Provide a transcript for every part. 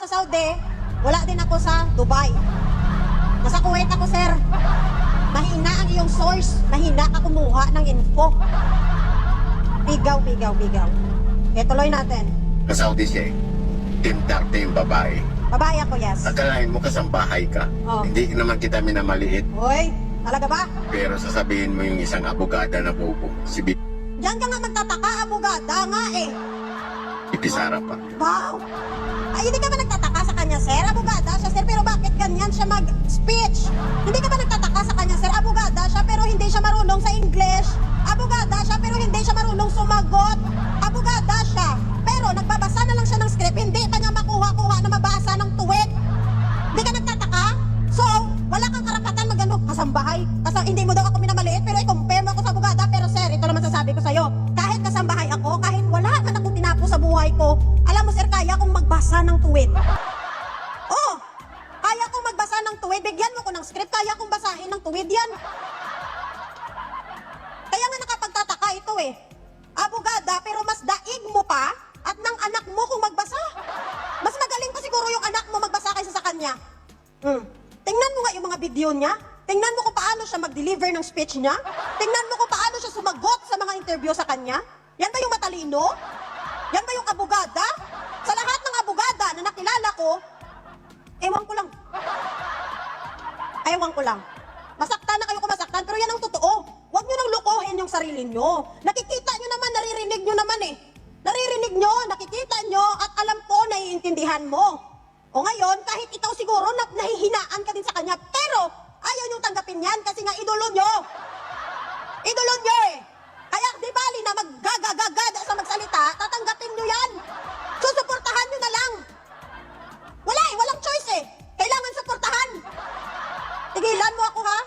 sa Saudi, wala din ako sa Dubai. Nasa Kuwait ako, sir. Mahina ang iyong source. Mahina ka kumuha ng info. Bigaw. Okay, tuloy natin. Sa Saudi siya eh. Team Darte yung babae. Babae ako, yes. Akalain mo kasambahay ka. Oh. Hindi naman kita minamaliit. Hoy, talaga ba? Pero sasabihin mo yung isang abogada na bobo. Si Diyan ka nga magtataka, abogada nga eh. Bibi Sara pa. Wow! Ay, hindi ka ba nagtataka sa kanya, sir? Abogada siya, sir, pero bakit ganyan siya mag-speech? Hindi ka ba nagtataka sa kanya, sir? Abogada siya, pero hindi siya marunong sa English. Abogada siya, pero hindi siya marunong sumagot. Abogada siya, pero nagbabasa na lang siya ng script, hindi pa niya makuha-kuha na mabasa ng tuwid. Hindi ka nagtataka? So, wala kang karapatan mag-ano, kasambahay. Kasi hindi mo daw ako minamaliit, pero i-compare mo ako sa abogada. Pero sir, ito naman sasabi ko sa'yo. Kahit kasambahay ako, kahit wala man akong tinapos sa buhay ko, alam mo sir, kaya kong magbasa ng tuwid. Oh, kaya kong magbasa ng tuwid. Bigyan mo ko ng script, kaya kong basahin ng tuwid yan. Kaya nga nakapagtataka ito eh. Abogada, pero mas daig mo pa at ng anak mo kung magbasa. Mas magaling pa siguro yung anak mo magbasa kaysa sa kanya. Tingnan mo nga yung mga video niya. Tingnan mo kung paano siya mag-deliver ng speech niya. Tingnan mo kung paano siya sumagot sa mga interview sa kanya. Yan ba yung matalino? Yan ba yung abogada? Sa lahat ng abogada na nakilala ko, ewan ko lang. Masaktan na kayo kung masaktan, pero yan ang totoo. Huwag nyo nang lukohin yung sarili nyo. Nakikita nyo naman, naririnig nyo naman eh. Naririnig nyo, nakikita nyo, at alam ko, naiintindihan mo. O ngayon, kahit ikaw siguro, nahihinaan ka din sa kanya, pero ayaw nyo tanggapin yan kasi nga idolo nyo. Idolo nyo eh. Kaya di bali na maggagagagada sa magsalita, tatanggapin nyo yan. Susuportahan nyo na lang. Wala eh, walang choice eh. Kailangan suportahan. Tigilan mo ako ha.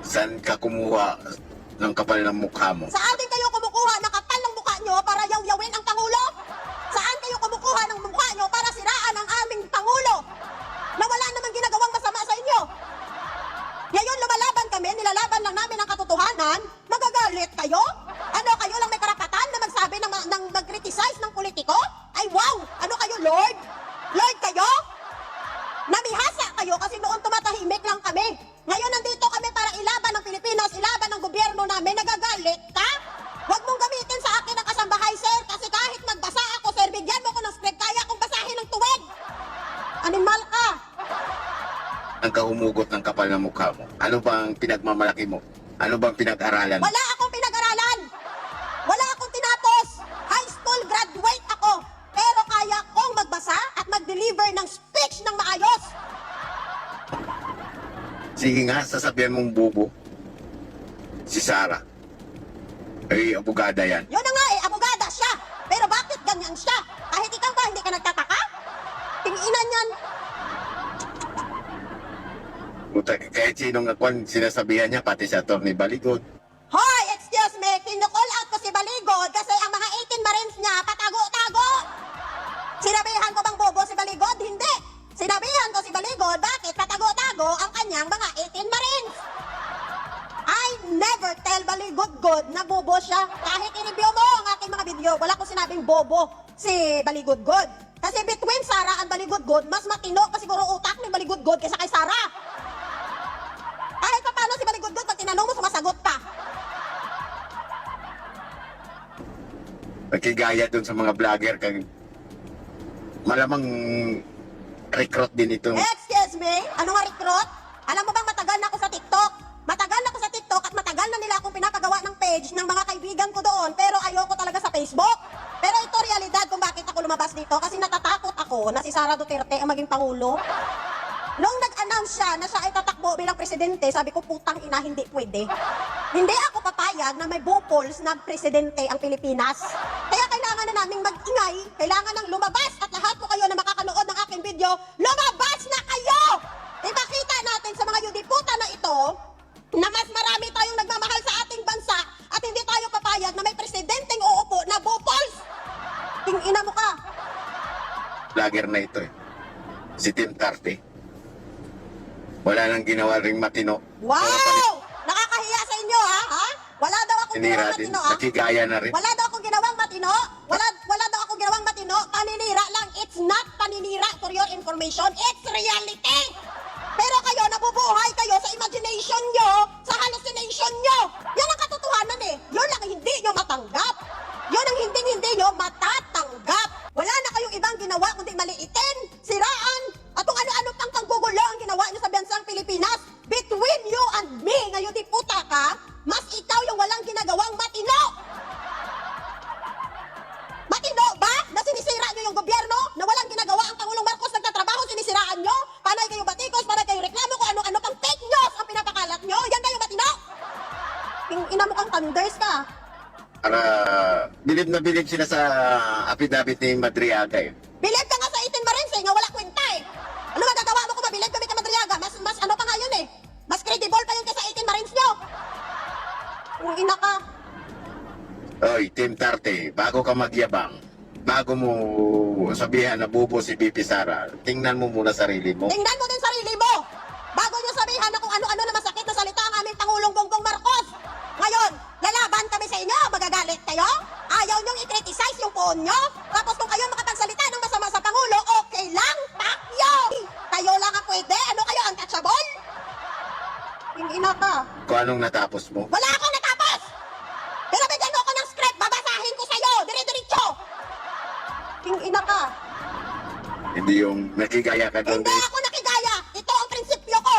Saan ka kumuha ng kapal ng mukha mo? Saan din kayo kumukuha ng kapal ng mukha nyo para yaw-yawin ang Pangulo? Saan kayo kumukuha ng mukha nyo para siraan ang aming Pangulo? Na wala namang ginagawang masama sa inyo. Ngayon lumalaban kami, nilalaban lang namin ang katotohanan, magagalit kayo? Ano, kayo lang may karapatan na magsabi ng mag-criticize ng politiko? Ay wow! Ano kayo, Lord? Lord kayo? Namihasa kayo kasi noon tumatahimik lang kami. Ngayon nandito kami para ilaban ng Pilipinas, ilaban ng gobyerno namin. Nagagalit ka? Huwag mong gamitin sa akin ang kasambahay, sir. Kasi kahit magbasa ako, sir, bigyan mo ko ng script, kaya akong basahin ng tuwid. Animal ka. Ang kahumugot ng kapal ng mukha mo. Ano bang pinagmamalaki mo? Ano bang pinag-aralan mo? Wala akong pinag-aralan. Wala akong tinapos. High school graduate ako. Pero kaya kong magbasa at mag-deliver ng speech ng maayos. Sige nga, sasabihan mong bubo. Si Sara. Ay, abogada yan. Yun na nga eh, abogada siya. Pero bakit ganyan siya? Kahit ikaw ba, hindi ka nagtataka? Tinginan yan. Kahit sinong akwan, sinasabihan niya, pati sa Atty. Baligod. Hoy, excuse me, kinukall out ko si Baligod kasi ang mga 18 Marines niya patago-tago. Sinabihan ko bang bobo si Baligod? Hindi. Sinabihan ko si Baligod, bakit patago-tago ang kanyang mga 18 Marines? I never tell Baligod good na bobo siya. Kahit i-review mo ang aking mga video, wala ko sinabing bobo si Baligod good. Kasi between Sara and Baligod good, mas matino pa siguro utak ni Baligod good kaysa kay Sara. Kahit pa paano si Baligod good, pag tinanong mo, sumasagot ka. Nagkigaya dun sa mga vlogger kang malamang recruit din ito. Excuse me? Ano nga recruit? Alam mo bang matagal na ako sa TikTok? Matagal na ako sa TikTok at matagal na nila akong pinapagawa ng page ng mga kaibigan ko doon, pero ayoko talaga sa Facebook. Pero ito realidad kung bakit ako lumabas dito kasi natatakot ako na si Sara Duterte ang maging Pangulo. Nung nag-announce siya na siya ay tatakbo bilang presidente, sabi ko, putang ina, hindi pwede. Hindi ako papayag na may bupols na presidente ang Pilipinas. Kaya kailangan na naming mag-ingay, kailangan nang lumabas at lahat po kayo na makakanood ng aking video, lumabas na kayo! Ipakita natin sa mga yudiputa na ito na mas marami tayong nagmamahal sa ating bansa at hindi tayo papayag na may presidenteng uupo na bupols! Tingina mo ka! Vlogger na ito eh. Si Team Darte. Wala nang ginawa ring matino. Wow! Nakakahiya sa inyo, ha? Wala daw akong Sinira ginawang din. matino, ha? Nakigaya na rin. Wala daw akong ginawang matino? Wala daw akong ginawang matino? Matino, paninira lang. It's not paninira for your information. It's reality. Pero kayo, nabubuhay kayo sa imagination nyo, sa hallucination nyo. Yan ang katotohanan eh. Yun ang hindi nyo matanggap. Yun ang hindi nyo matatanggap. Wala na kayong ibang ginawa kundi maliitin, siraan, at kung ano-ano pang kanggugulo ang ginawa nyo sa bansang Pilipinas. Between you and me, ngayon di puta ka, mas ikaw yung walang ginagawang matino. Matino ba na sinisira nyo yung gobyerno? Na walang ginagawa ang Pangulong Marcos nagtatrabaho, sinisiraan nyo? Panay kayo batikos, panay kayo reklamo, kung ano-ano pang fake news ang pinapakalat nyo? Yan kayo matino? Ina mo kang thunders ka. Para bilib na bilib sila sa affidavit ni Madriaga eh. Bilib ka nga sa 18 Marines eh, nga wala kwenta eh. Ano magagawa mo kung mabilib kami ka Madriaga? Mas ano pa nga yun eh. Mas credible pa yun kaysa 18 Marines nyo. Kung ina ka. Oy, Team Tarte, bago ka magyabang, bago mo sabihan na bubo si BP Sara, tingnan mo muna sarili mo. Tingnan mo din sarili mo. Bago nyo sabihan na kung ano-ano na masakit na salita ang aming Pangulong Bongbong Marcos. Ngayon, lalaban kami sa inyo, magagalit kayo? Ayaw nyong i-criticize yung phone nyo? Tapos kung kayo makapagsalita ng masama sa Pangulo, okay lang, pakyo! Kayo lang ang pwede? Ano kayo, untouchable? Ina ka. Kung anong natapos mo. Wala akong natapos! Pero bigyan mo ako ng script, babasahin ko sa'yo, dire-diretso! Ina ka. Hindi yung nakigaya ka doon. Hindi ako nakigaya! Ito ang prinsipyo ko!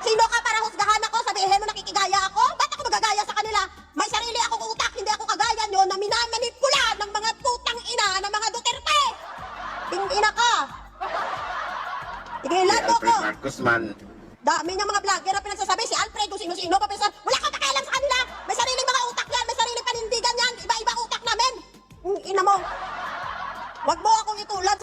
Sino ka para husgahan ako? Sabihin mo nakikigaya ako? Ba't ako magagaya sa kanila? May sarili akong utak, hindi ako kagaya nyo na minamanipula ng mga putang ina ng mga Duterte! Ina ka! Si Tigilan mo ko! Alfred Marcos man. Dami ng mga vlogger na pinagsasabi, si Alfred, kung sino-sino pa pinagsasabi, wala kang pakialam sa kanila! May sariling mga utak yan, may sariling panindigan yan, iba-iba utak namin! Ina mo! Wag mo akong itulad